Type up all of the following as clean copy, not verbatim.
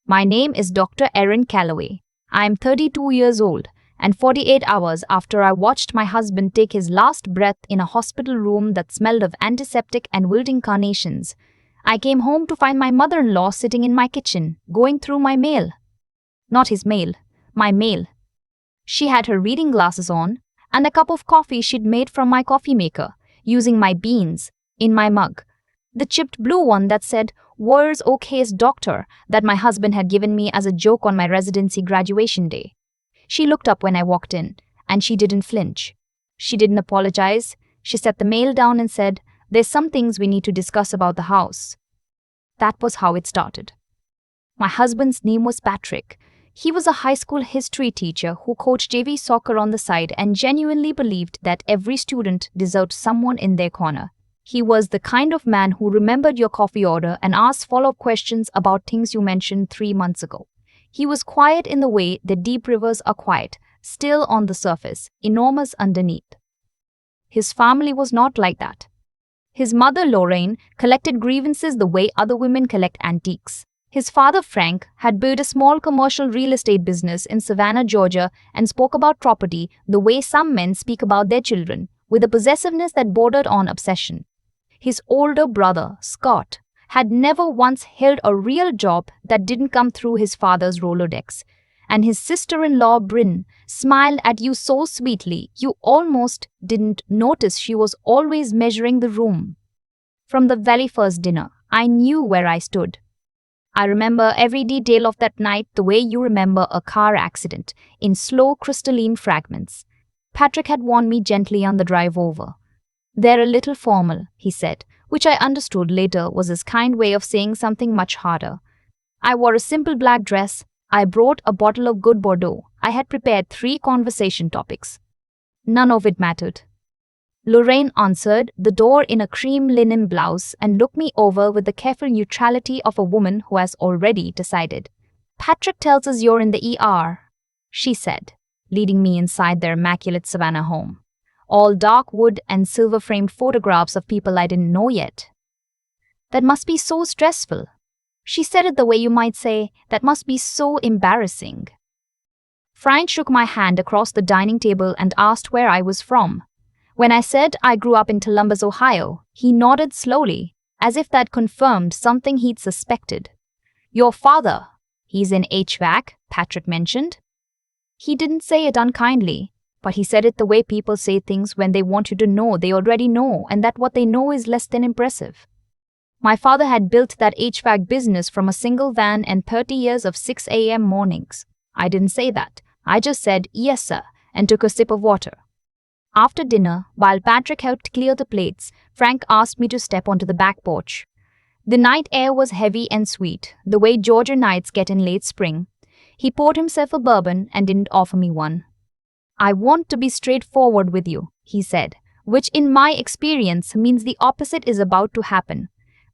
My name is Dr. Erin Calloway. I am 32 years old, and 48 hours after I watched my husband take his last breath in a hospital room that smelled of antiseptic and wilting carnations, I came home to find my mother-in-law sitting in my kitchen, going through my mail. Not his mail, my mail. She had her reading glasses on, and a cup of coffee she'd made from my coffee maker, using my beans, in my mug. The chipped blue one that said, "World's okayest doctor," that my husband had given me as a joke on my residency graduation day. She looked up when I walked in, and she didn't flinch. She didn't apologize. She set the mail down and said, "There's some things we need to discuss about the house." That was how it started. My husband's name was Patrick. He was a high school history teacher who coached JV soccer on the side and genuinely believed that every student deserved someone in their corner. He was the kind of man who remembered your coffee order and asked follow-up questions about things you mentioned 3 months ago. He was quiet in the way that deep rivers are quiet, still on the surface, enormous underneath. His family was not like that. His mother, Lorraine, collected grievances the way other women collect antiques. His father, Frank, had built a small commercial real estate business in Savannah, Georgia, and spoke about property the way some men speak about their children, with a possessiveness that bordered on obsession. His older brother, Scott, had never once held a real job that didn't come through his father's Rolodex. And his sister-in-law, Bryn, smiled at you so sweetly you almost didn't notice she was always measuring the room. From the very first dinner, I knew where I stood. I remember every detail of that night the way you remember a car accident, in slow crystalline fragments. Patrick had warned me gently on the drive over. "They're a little formal," he said, which I understood later was his kind way of saying something much harder. I wore a simple black dress. I brought a bottle of good Bordeaux. I had prepared 3 conversation topics. None of it mattered. Lorraine answered the door in a cream linen blouse and looked me over with the careful neutrality of a woman who has already decided. "Patrick tells us you're in the ER, she said, leading me inside their immaculate Savannah home. All dark wood and silver-framed photographs of people I didn't know yet. That must be so stressful. She said it the way you might say, that must be so embarrassing." Frank shook my hand across the dining table and asked where I was from. When I said I grew up in Columbus, Ohio, he nodded slowly, as if that confirmed something he'd suspected. "Your father, he's in HVAC," Patrick mentioned. He didn't say it unkindly, but he said it the way people say things when they want you to know they already know and that what they know is less than impressive. My father had built that HVAC business from a single van and 30 years of 6 a.m. mornings. I didn't say that. I just said, "Yes, sir," and took a sip of water. After dinner, while Patrick helped clear the plates, Frank asked me to step onto the back porch. The night air was heavy and sweet, the way Georgia nights get in late spring. He poured himself a bourbon and didn't offer me one. "I want to be straightforward with you," he said, which in my experience means the opposite is about to happen.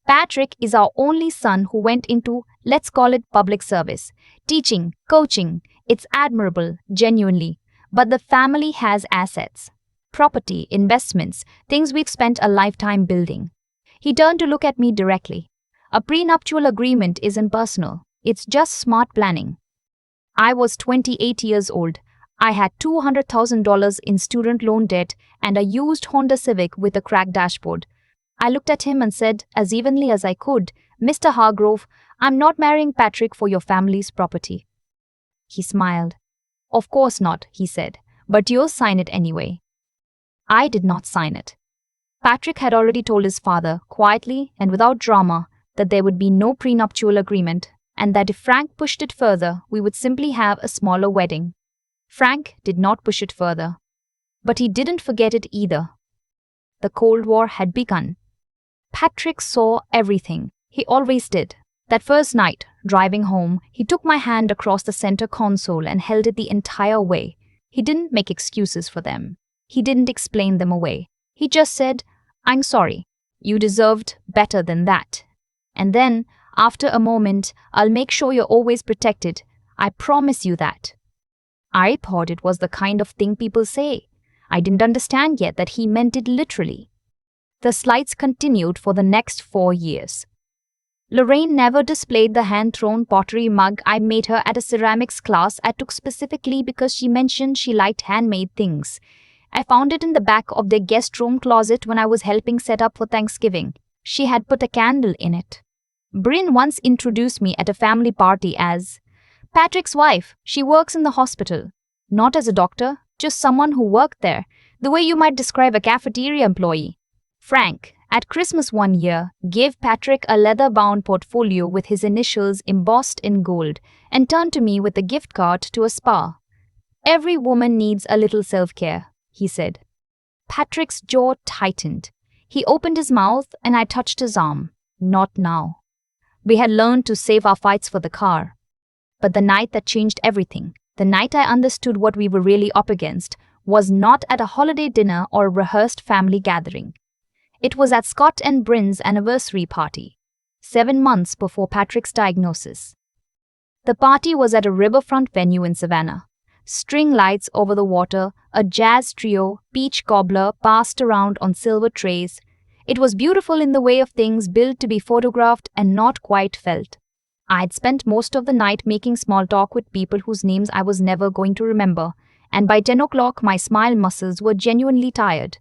Patrick is our only son who went into, let's call it public service. Teaching, coaching, it's admirable, genuinely. But the family has assets. Property, investments, things we've spent a lifetime building. He turned to look at me directly. A prenuptial agreement isn't personal. It's just smart planning. I was 28 years old. I had $200,000 in student loan debt and a used Honda Civic with a cracked dashboard. I looked at him and said, as evenly as I could, "Mr. Hargrove, I'm not marrying Patrick for your family's property." He smiled. "Of course not," he said, "but you'll sign it anyway." I did not sign it. Patrick had already told his father, quietly and without drama, that there would be no prenuptial agreement, and that if Frank pushed it further, we would simply have a smaller wedding. Frank did not push it further. But he didn't forget it either. The Cold War had begun. Patrick saw everything. He always did. That first night, driving home, he took my hand across the center console and held it the entire way. He didn't make excuses for them. He didn't explain them away. He just said, "I'm sorry. You deserved better than that. And then, after a moment, I'll make sure you're always protected. I promise you that." I thought it was the kind of thing people say. I didn't understand yet that he meant it literally. The slides continued for the next 4 years. Lorraine never displayed the hand-thrown pottery mug I made her at a ceramics class I took specifically because she mentioned she liked handmade things. I found it in the back of their guest room closet when I was helping set up for Thanksgiving. She had put a candle in it. Bryn once introduced me at a family party as Patrick's wife. She works in the hospital. Not as a doctor, just someone who worked there, the way you might describe a cafeteria employee. Frank, at Christmas one year, gave Patrick a leather-bound portfolio with his initials embossed in gold and turned to me with a gift card to a spa. Every woman needs a little self-care, he said. Patrick's jaw tightened. He opened his mouth and I touched his arm. Not now. We had learned to save our fights for the car. But the night that changed everything, the night I understood what we were really up against, was not at a holiday dinner or a rehearsed family gathering. It was at Scott and Bryn's anniversary party, 7 months before Patrick's diagnosis. The party was at a riverfront venue in Savannah. String lights over the water, a jazz trio, peach cobbler passed around on silver trays. It was beautiful in the way of things built to be photographed and not quite felt. I'd spent most of the night making small talk with people whose names I was never going to remember, and by 10 o'clock my smile muscles were genuinely tired.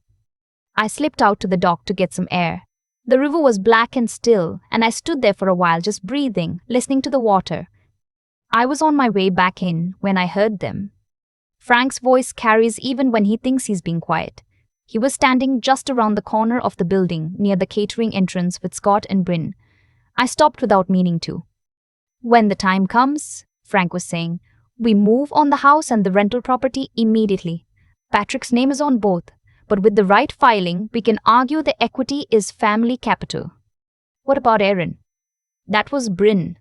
I slipped out to the dock to get some air. The river was black and still, and I stood there for a while just breathing, listening to the water. I was on my way back in when I heard them. Frank's voice carries even when he thinks he's being quiet. He was standing just around the corner of the building near the catering entrance with Scott and Bryn. I stopped without meaning to. When the time comes, Frank was saying, we move on the house and the rental property immediately. Patrick's name is on both. But with the right filing, we can argue the equity is family capital. What about Erin? That was Bryn.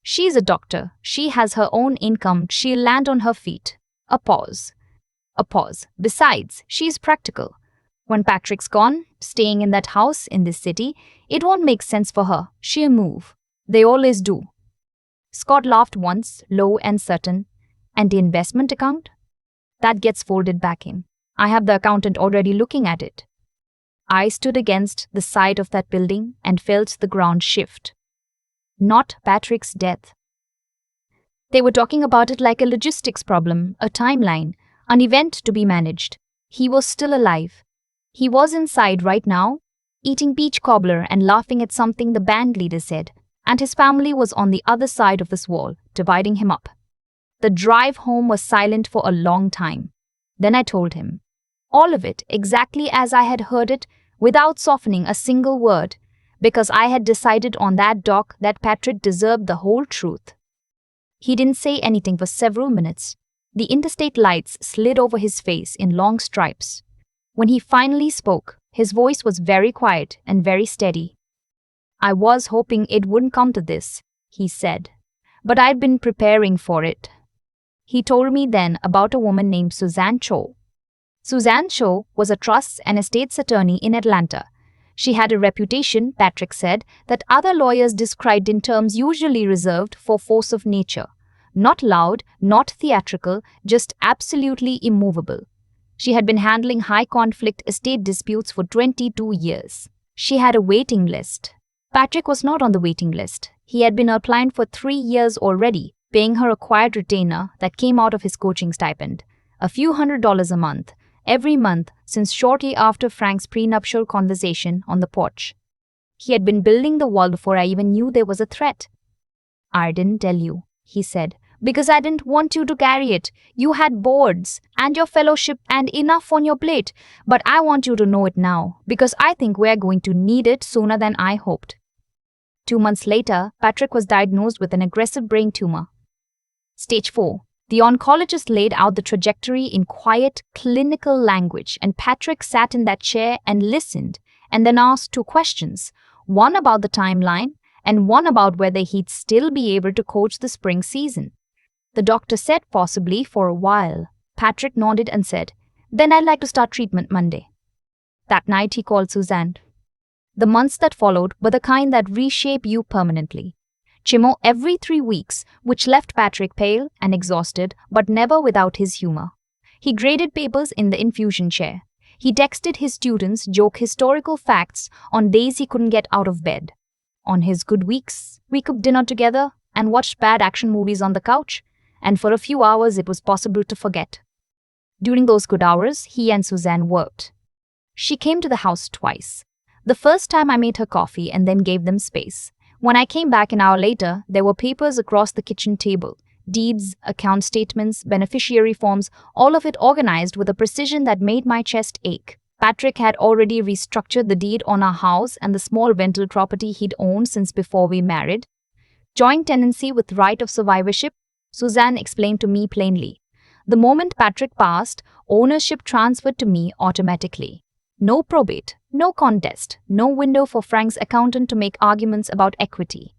She's a doctor. She has her own income. She'll land on her feet. A pause. A pause. Besides, she's practical. When Patrick's gone, staying in that house in this city, it won't make sense for her. She'll move. They always do. Scott laughed once, low and certain. And the investment account? That gets folded back in. I have the accountant already looking at it. I stood against the side of that building and felt the ground shift. Not Patrick's death. They were talking about it like a logistics problem, a timeline, an event to be managed. He was still alive. He was inside right now, eating peach cobbler and laughing at something the band leader said, and his family was on the other side of this wall, dividing him up. The drive home was silent for a long time. Then I told him. All of it exactly as I had heard it, without softening a single word, because I had decided on that dock that Patrick deserved the whole truth. He didn't say anything for several minutes. The interstate lights slid over his face in long stripes. When he finally spoke, his voice was very quiet and very steady. I was hoping it wouldn't come to this, he said, but I'd been preparing for it. He told me then about a woman named Suzanne Cho. Suzanne Cho was a trusts and estates attorney in Atlanta. She had a reputation, Patrick said, that other lawyers described in terms usually reserved for force of nature. Not loud, not theatrical, just absolutely immovable. She had been handling high-conflict estate disputes for 22 years. She had a waiting list. Patrick was not on the waiting list. He had been applying for 3 years already, paying her a quiet retainer that came out of his coaching stipend. A few $100s a month. Every month since shortly after Frank's prenuptial conversation on the porch. He had been building the wall before I even knew there was a threat. I didn't tell you, he said, because I didn't want you to carry it. You had boards and your fellowship and enough on your plate, but I want you to know it now because I think we're going to need it sooner than I hoped. 2 months later, Patrick was diagnosed with an aggressive brain tumor. Stage 4. The oncologist laid out the trajectory in quiet, clinical language, and Patrick sat in that chair and listened, and then asked 2 questions, one about the timeline and one about whether he'd still be able to coach the spring season. The doctor said possibly for a while. Patrick nodded and said, then I'd like to start treatment Monday. That night he called Suzanne. The months that followed were the kind that reshape you permanently. Chemo every 3 weeks, which left Patrick pale and exhausted, but never without his humor. He graded papers in the infusion chair. He texted his students joke historical facts on days he couldn't get out of bed. On his good weeks, we cooked dinner together and watched bad action movies on the couch, and for a few hours it was possible to forget. During those good hours, he and Suzanne worked. She came to the house twice. The first time I made her coffee and then gave them space. When I came back an hour later, there were papers across the kitchen table. Deeds, account statements, beneficiary forms, all of it organized with a precision that made my chest ache. Patrick had already restructured the deed on our house and the small rental property he'd owned since before we married. Joint tenancy with right of survivorship, Suzanne explained to me plainly. The moment Patrick passed, ownership transferred to me automatically. No probate, no contest, no window for Frank's accountant to make arguments about equity.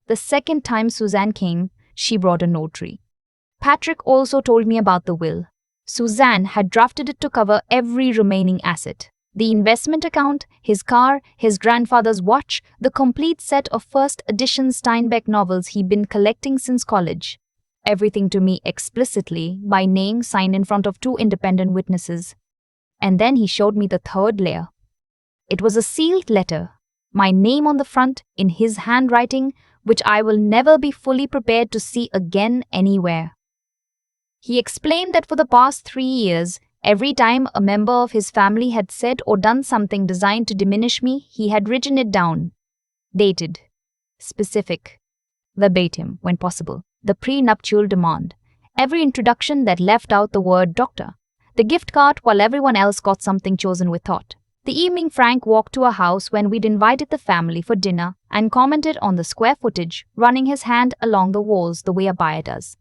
The second time Suzanne came, she brought a notary. Patrick also told me about the will. Suzanne had drafted it to cover every remaining asset. The investment account, his car, his grandfather's watch, the complete set of first edition Steinbeck novels he'd been collecting since college. Everything to me explicitly, by name, signed in front of two independent witnesses. And then he showed me the third layer. It was a sealed letter, my name on the front, in his handwriting, which I will never be fully prepared to see again anywhere. He explained that for the past 3 years, every time a member of his family had said or done something designed to diminish me, he had written it down. Dated. Specific. Verbatim, when possible. The prenuptial demand. Every introduction that left out the word doctor. The gift card while everyone else got something chosen with thought. The evening Frank walked to our house when we'd invited the family for dinner and commented on the square footage, running his hand along the walls the way a buyer does.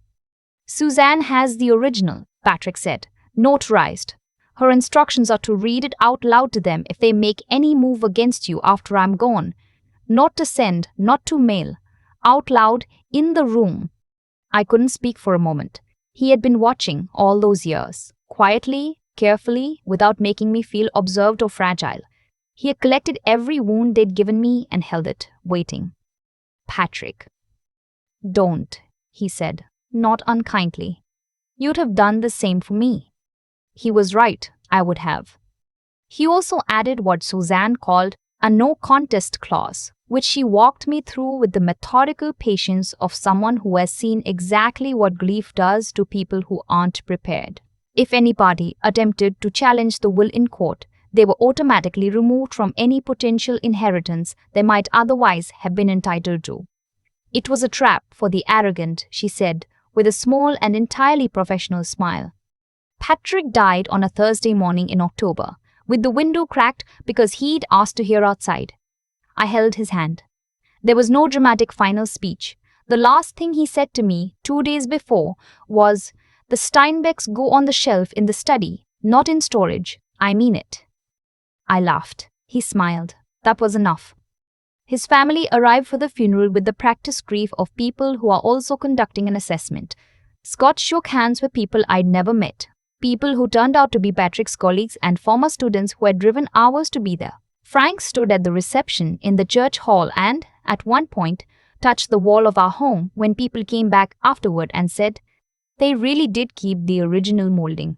Suzanne has the original, Patrick said, notarized. Her instructions are to read it out loud to them if they make any move against you after I'm gone. Not to send, not to mail. Out loud, in the room. I couldn't speak for a moment. He had been watching all those years. Quietly, carefully, without making me feel observed or fragile. He had collected every wound they'd given me and held it, waiting. Patrick. Don't, he said, not unkindly. You'd have done the same for me. He was right, I would have. He also added what Suzanne called a no contest clause, which she walked me through with the methodical patience of someone who has seen exactly what grief does to people who aren't prepared. If any party attempted to challenge the will in court, they were automatically removed from any potential inheritance they might otherwise have been entitled to. It was a trap for the arrogant, she said, with a small and entirely professional smile. Patrick died on a Thursday morning in October, with the window cracked because he'd asked to hear outside. I held his hand. There was no dramatic final speech. The last thing he said to me 2 days before was, "The Steinbecks go on the shelf in the study, not in storage. I mean it." I laughed. He smiled. That was enough. His family arrived for the funeral with the practiced grief of people who are also conducting an assessment. Scott shook hands with people I'd never met. People who turned out to be Patrick's colleagues and former students who had driven hours to be there. Frank stood at the reception in the church hall and, at one point, touched the wall of our home when people came back afterward and said, they really did keep the original molding.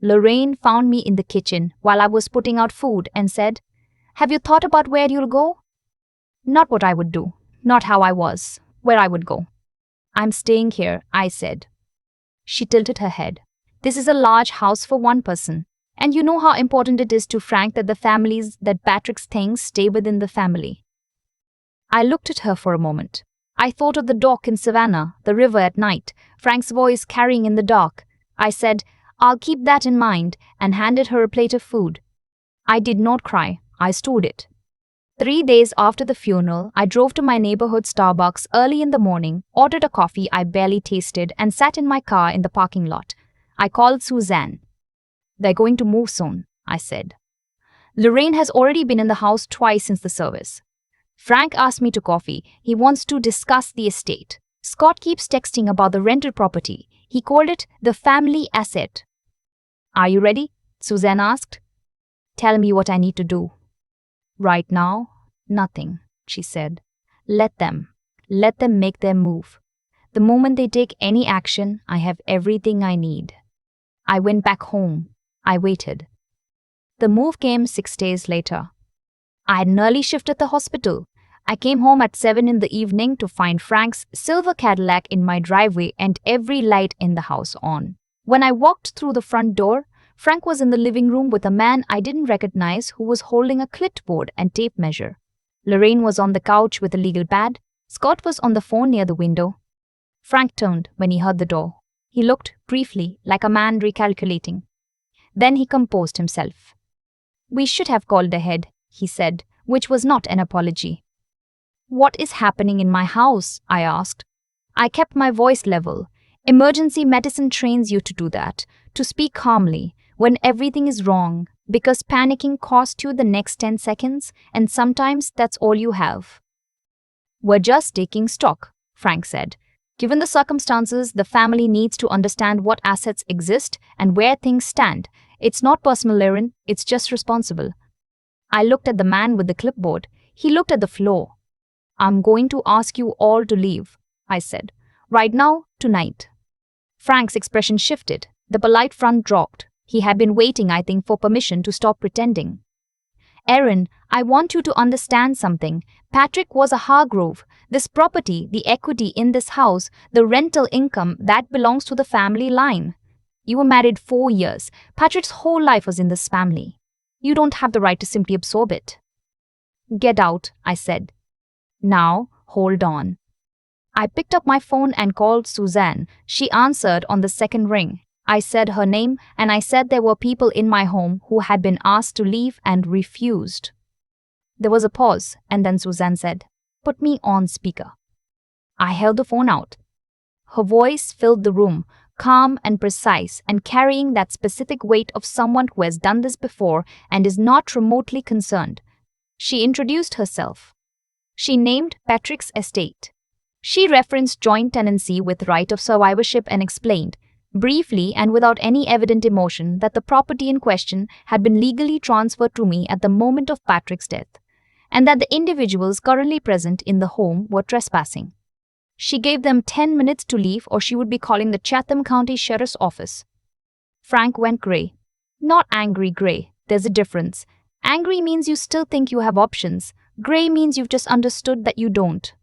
Lorraine found me in the kitchen while I was putting out food and said, "Have you thought about where you'll go?" Not what I would do, not how I was, where I would go. "I'm staying here," I said. She tilted her head. "This is a large house for one person, and you know how important it is to Frank that Patrick's things stay within the family." I looked at her for a moment. I thought of the dock in Savannah, the river at night, Frank's voice carrying in the dark. I said, "I'll keep that in mind," and handed her a plate of food. I did not cry. I stewed it. 3 days after the funeral, I drove to my neighborhood Starbucks early in the morning, ordered a coffee I barely tasted, and sat in my car in the parking lot. I called Suzanne. "They're going to move soon," I said. "Lorraine has already been in the house twice since the service. Frank asked me to coffee. He wants to discuss the estate. Scott keeps texting about the rental property. He called it the family asset." "Are you ready?" Suzanne asked. "Tell me what I need to do." "Right now, nothing," she said. Let them make their move. The moment they take any action, I have everything I need." I went back home. I waited. The move came 6 days later. I had an early shift at the hospital. I came home at 7 in the evening to find Frank's silver Cadillac in my driveway and every light in the house on. When I walked through the front door, Frank was in the living room with a man I didn't recognize who was holding a clipboard and tape measure. Lorraine was on the couch with a legal pad. Scott was on the phone near the window. Frank turned when he heard the door. He looked, briefly, like a man recalculating. Then he composed himself. "We should have called ahead," he said, which was not an apology. "What is happening in my house?" I asked. I kept my voice level. Emergency medicine trains you to do that, to speak calmly when everything is wrong, because panicking costs you the next 10 seconds, and sometimes that's all you have. "We're just taking stock," Frank said. "Given the circumstances, the family needs to understand what assets exist and where things stand. It's not personal, Erin, it's just responsible." I looked at the man with the clipboard. He looked at the floor. "I'm going to ask you all to leave," I said. "Right now, tonight." Frank's expression shifted. The polite front dropped. He had been waiting, I think, for permission to stop pretending. "Erin, I want you to understand something. Patrick was a Hargrove. This property, the equity in this house, the rental income, that belongs to the family line. You were married 4 years. Patrick's whole life was in this family. You don't have the right to simply absorb it." "Get out," I said. "Now, hold on." I picked up my phone and called Suzanne. She answered on the second ring. I said her name, and I said there were people in my home who had been asked to leave and refused. There was a pause, and then Suzanne said, "Put me on speaker." I held the phone out. Her voice filled the room, calm and precise, and carrying that specific weight of someone who has done this before and is not remotely concerned. She introduced herself. She named Patrick's estate. She referenced joint tenancy with right of survivorship and explained, briefly and without any evident emotion, that the property in question had been legally transferred to me at the moment of Patrick's death, and that the individuals currently present in the home were trespassing. She gave them 10 minutes to leave or she would be calling the Chatham County Sheriff's Office. Frank went gray. Not angry gray, there's a difference. Angry means you still think you have options. Gray means you've just understood that you don't.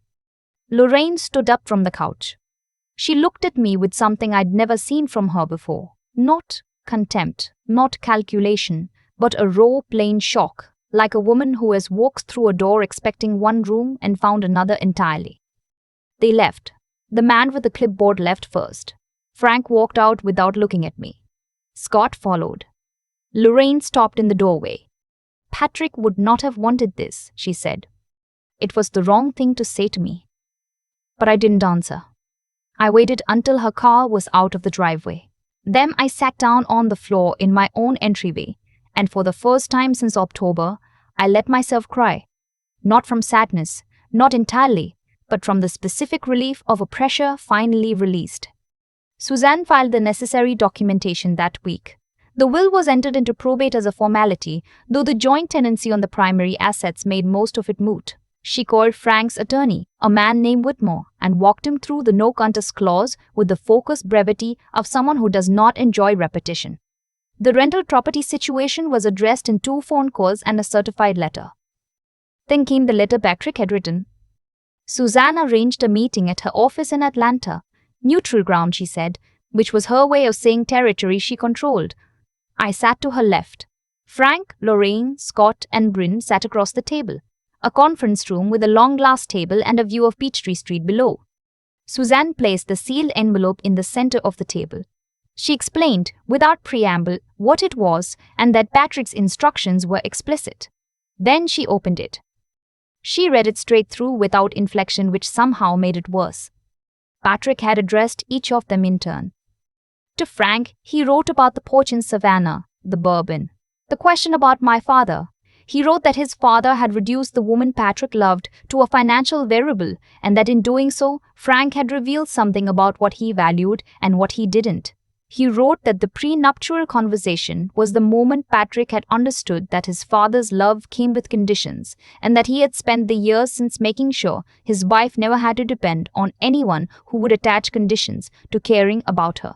Lorraine stood up from the couch. She looked at me with something I'd never seen from her before. Not contempt, not calculation, but a raw, plain shock, like a woman who has walked through a door expecting one room and found another entirely. They left. The man with the clipboard left first. Frank walked out without looking at me. Scott followed. Lorraine stopped in the doorway. "Patrick would not have wanted this," she said. It was the wrong thing to say to me. But I didn't answer. I waited until her car was out of the driveway. Then I sat down on the floor in my own entryway, and for the first time since October, I let myself cry. Not from sadness, not entirely, but from the specific relief of a pressure finally released. Suzanne filed the necessary documentation that week. The will was entered into probate as a formality, though the joint tenancy on the primary assets made most of it moot. She called Frank's attorney, a man named Whitmore, and walked him through the no contest clause with the focused brevity of someone who does not enjoy repetition. The rental property situation was addressed in 2 phone calls and a certified letter. Then came the letter Patrick had written. Suzanne arranged a meeting at her office in Atlanta. Neutral ground, she said, which was her way of saying territory she controlled. I sat to her left. Frank, Lorraine, Scott, and Bryn sat across the table. A conference room with a long glass table and a view of Peachtree Street below. Suzanne placed the sealed envelope in the center of the table. She explained, without preamble, what it was and that Patrick's instructions were explicit. Then she opened it. She read it straight through without inflection, which somehow made it worse. Patrick had addressed each of them in turn. To Frank, he wrote about the porch in Savannah, the bourbon. The question about my father. He wrote that his father had reduced the woman Patrick loved to a financial variable, and that in doing so, Frank had revealed something about what he valued and what he didn't. He wrote that the prenuptial conversation was the moment Patrick had understood that his father's love came with conditions, and that he had spent the years since making sure his wife never had to depend on anyone who would attach conditions to caring about her.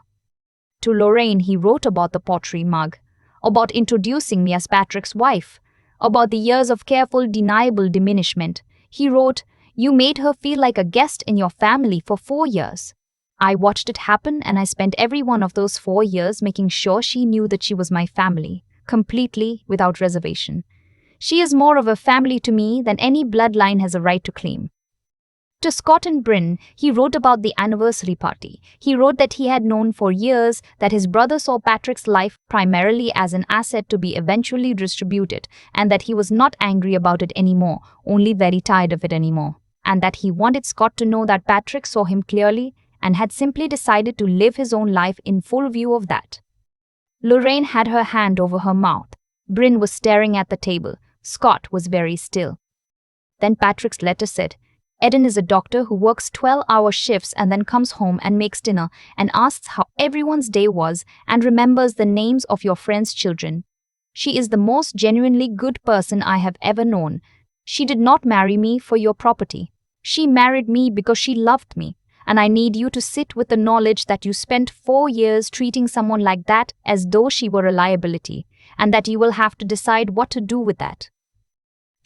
To Lorraine, he wrote about the pottery mug, about introducing me as Patrick's wife, about the years of careful, deniable diminishment. He wrote, "You made her feel like a guest in your family for 4 years. I watched it happen and I spent every one of those 4 years making sure she knew that she was my family, completely, without reservation. She is more of a family to me than any bloodline has a right to claim." To Scott and Bryn, he wrote about the anniversary party. He wrote that he had known for years that his brother saw Patrick's life primarily as an asset to be eventually distributed, and that he was not angry about it anymore, only very tired of it anymore, and that he wanted Scott to know that Patrick saw him clearly and had simply decided to live his own life in full view of that. Lorraine had her hand over her mouth. Bryn was staring at the table. Scott was very still. Then Patrick's letter said, "Erin is a doctor who works 12-hour shifts and then comes home and makes dinner and asks how everyone's day was and remembers the names of your friends' children. She is the most genuinely good person I have ever known. She did not marry me for your property. She married me because she loved me, and I need you to sit with the knowledge that you spent 4 years treating someone like that as though she were a liability, and that you will have to decide what to do with that."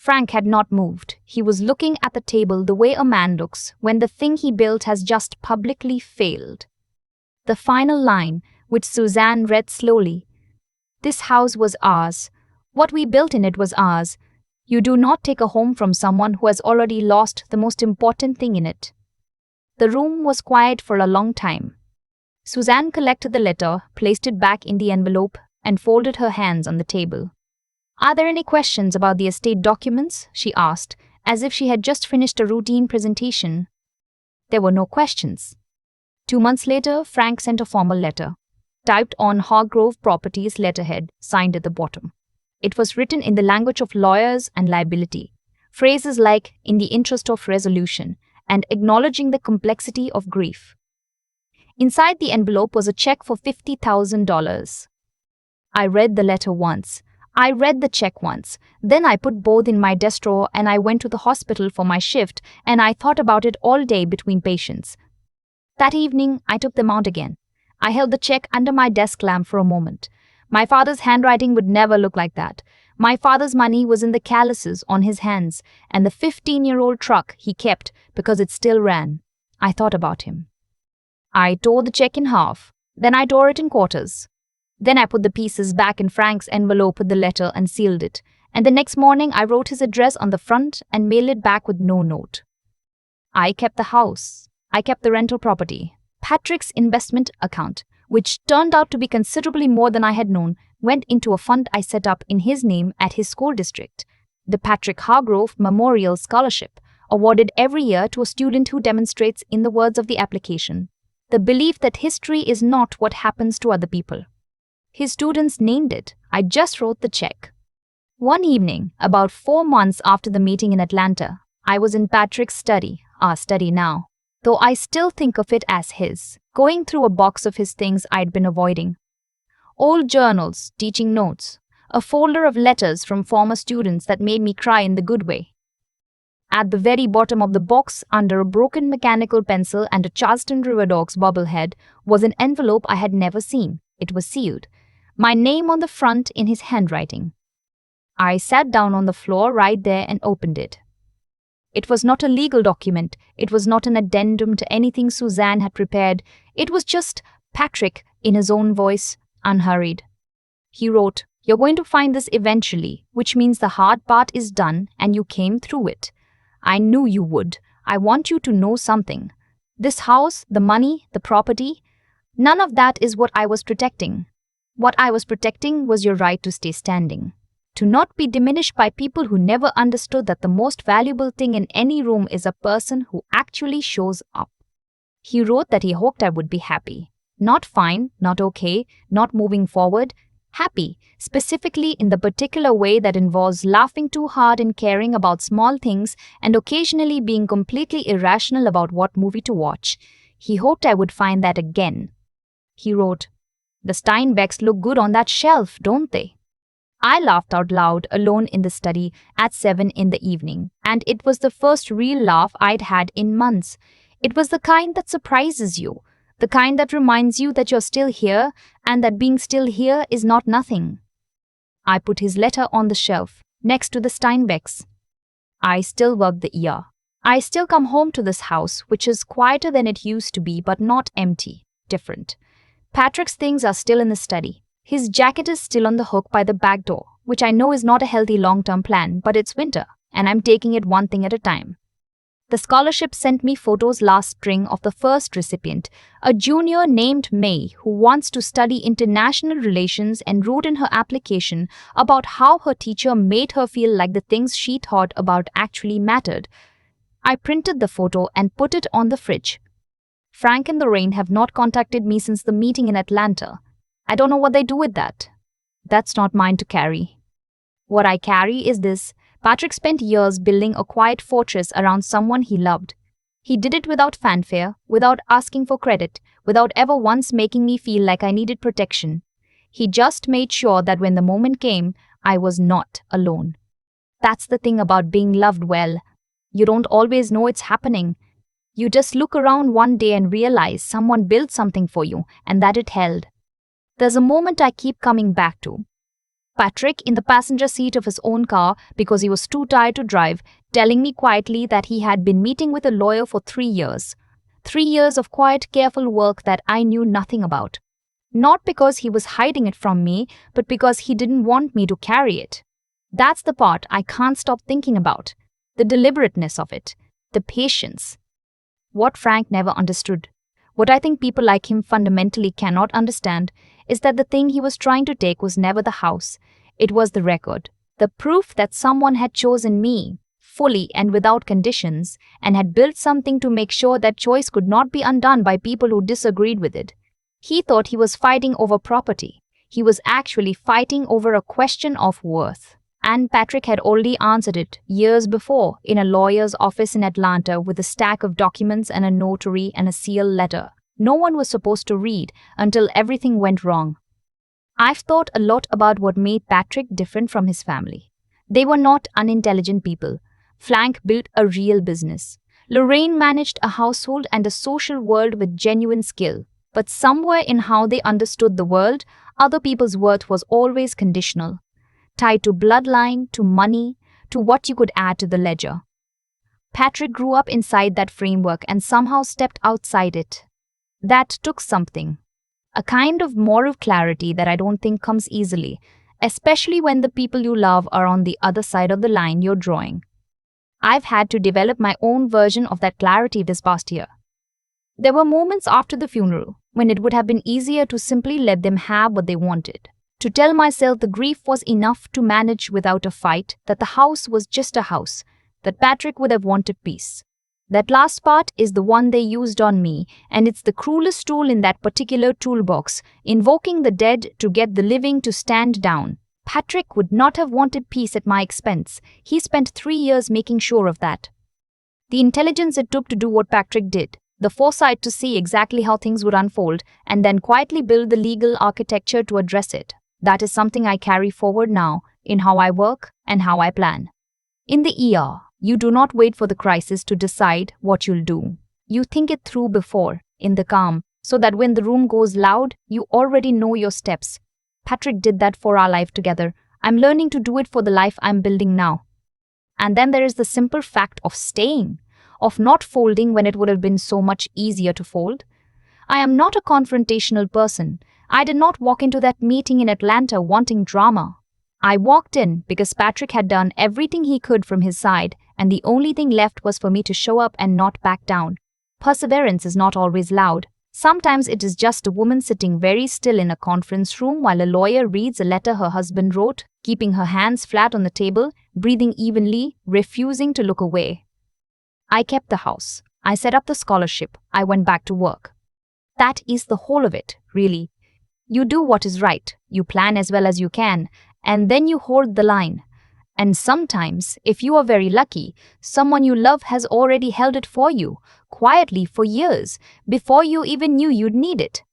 Frank had not moved. He was looking at the table the way a man looks when the thing he built has just publicly failed. The final line, which Suzanne read slowly. "This house was ours. What we built in it was ours. You do not take a home from someone who has already lost the most important thing in it." The room was quiet for a long time. Suzanne collected the letter, placed it back in the envelope, and folded her hands on the table. "Are there any questions about the estate documents?" she asked, as if she had just finished a routine presentation. There were no questions. 2 months later, Frank sent a formal letter, typed on Hargrove Properties letterhead, signed at the bottom. It was written in the language of lawyers and liability. Phrases like, "in the interest of resolution," and "acknowledging the complexity of grief." Inside the envelope was a check for $50,000. I read the letter once. I read the check once. Then I put both in my desk drawer and I went to the hospital for my shift, and I thought about it all day between patients. That evening, I took them out again. I held the check under my desk lamp for a moment. My father's handwriting would never look like that. My father's money was in the calluses on his hands and the 15-year-old truck he kept because it still ran. I thought about him. I tore the check in half. Then I tore it in quarters. Then I put the pieces back in Frank's envelope with the letter and sealed it. And the next morning I wrote his address on the front and mailed it back with no note. I kept the house. I kept the rental property. Patrick's investment account, which turned out to be considerably more than I had known, went into a fund I set up in his name at his school district, the Patrick Hargrove Memorial Scholarship, awarded every year to a student who demonstrates, in the words of the application, the belief that history is not what happens to other people. His students named it. I just wrote the check. One evening, about 4 months after the meeting in Atlanta, I was in Patrick's study, our study now, though I still think of it as his, going through a box of his things I'd been avoiding. Old journals, teaching notes, a folder of letters from former students that made me cry in the good way. At the very bottom of the box, under a broken mechanical pencil and a Charleston River Dogs bobblehead, was an envelope I had never seen. It was sealed. My name on the front in his handwriting. I sat down on the floor right there and opened it. It was not a legal document. It was not an addendum to anything Suzanne had prepared. It was just Patrick, in his own voice, unhurried. He wrote, "You're going to find this eventually, which means the hard part is done and you came through it. I knew you would. I want you to know something. This house, the money, the property, none of that is what I was protecting. What I was protecting was your right to stay standing. To not be diminished by people who never understood that the most valuable thing in any room is a person who actually shows up." He wrote that he hoped I would be happy. Not fine, not okay, not moving forward. Happy, specifically in the particular way that involves laughing too hard and caring about small things and occasionally being completely irrational about what movie to watch. He hoped I would find that again. He wrote, "The Steinbecks look good on that shelf, don't they?" I laughed out loud alone in the study at 7 in the evening, and it was the first real laugh I'd had in months. It was the kind that surprises you, the kind that reminds you that you're still here and that being still here is not nothing. I put his letter on the shelf, next to the Steinbecks. I still work the year. I still come home to this house, which is quieter than it used to be, but not empty, different. Patrick's things are still in the study. His jacket is still on the hook by the back door, which I know is not a healthy long-term plan, but it's winter, and I'm taking it one thing at a time. The scholarship sent me photos last spring of the first recipient, a junior named May who wants to study international relations and wrote in her application about how her teacher made her feel like the things she thought about actually mattered. I printed the photo and put it on the fridge. Frank and Lorraine have not contacted me since the meeting in Atlanta. I don't know what they do with that. That's not mine to carry. What I carry is this. Patrick spent years building a quiet fortress around someone he loved. He did it without fanfare, without asking for credit, without ever once making me feel like I needed protection. He just made sure that when the moment came, I was not alone. That's the thing about being loved well. You don't always know it's happening. You just look around one day and realize someone built something for you and that it held. There's a moment I keep coming back to. Patrick in the passenger seat of his own car because he was too tired to drive, telling me quietly that he had been meeting with a lawyer for 3 years. 3 years of quiet, careful work that I knew nothing about. Not because he was hiding it from me, but because he didn't want me to carry it. That's the part I can't stop thinking about. The deliberateness of it. The patience. What Frank never understood, what I think people like him fundamentally cannot understand, is that the thing he was trying to take was never the house. It was the record, the proof that someone had chosen me, fully and without conditions, and had built something to make sure that choice could not be undone by people who disagreed with it. He thought he was fighting over property. He was actually fighting over a question of worth. And Patrick had already answered it years before in a lawyer's office in Atlanta with a stack of documents and a notary and a sealed letter no one was supposed to read until everything went wrong. I've thought a lot about what made Patrick different from his family. They were not unintelligent people. Frank built a real business. Lorraine managed a household and a social world with genuine skill. But somewhere in how they understood the world, other people's worth was always conditional, tied to bloodline, to money, to what you could add to the ledger. Patrick grew up inside that framework and somehow stepped outside it. That took something. A kind of moral clarity that I don't think comes easily, especially when the people you love are on the other side of the line you're drawing. I've had to develop my own version of that clarity this past year. There were moments after the funeral when it would have been easier to simply let them have what they wanted. To tell myself the grief was enough to manage without a fight, that the house was just a house, that Patrick would have wanted peace. That last part is the one they used on me, and it's the cruelest tool in that particular toolbox, invoking the dead to get the living to stand down. Patrick would not have wanted peace at my expense. He spent 3 years making sure of that. The intelligence it took to do what Patrick did, the foresight to see exactly how things would unfold, and then quietly build the legal architecture to address it. That is something I carry forward now in how I work and how I plan. In the ER, you do not wait for the crisis to decide what you'll do. You think it through before, in the calm, so that when the room goes loud, you already know your steps. Patrick did that for our life together. I'm learning to do it for the life I'm building now. And then there is the simple fact of staying, of not folding when it would have been so much easier to fold. I am not a confrontational person. I did not walk into that meeting in Atlanta wanting drama. I walked in because Patrick had done everything he could from his side, and the only thing left was for me to show up and not back down. Perseverance is not always loud. Sometimes it is just a woman sitting very still in a conference room while a lawyer reads a letter her husband wrote, keeping her hands flat on the table, breathing evenly, refusing to look away. I kept the house. I set up the scholarship. I went back to work. That is the whole of it, really. You do what is right. You plan as well as you can, and then you hold the line. And sometimes, if you are very lucky, someone you love has already held it for you, quietly for years, before you even knew you'd need it.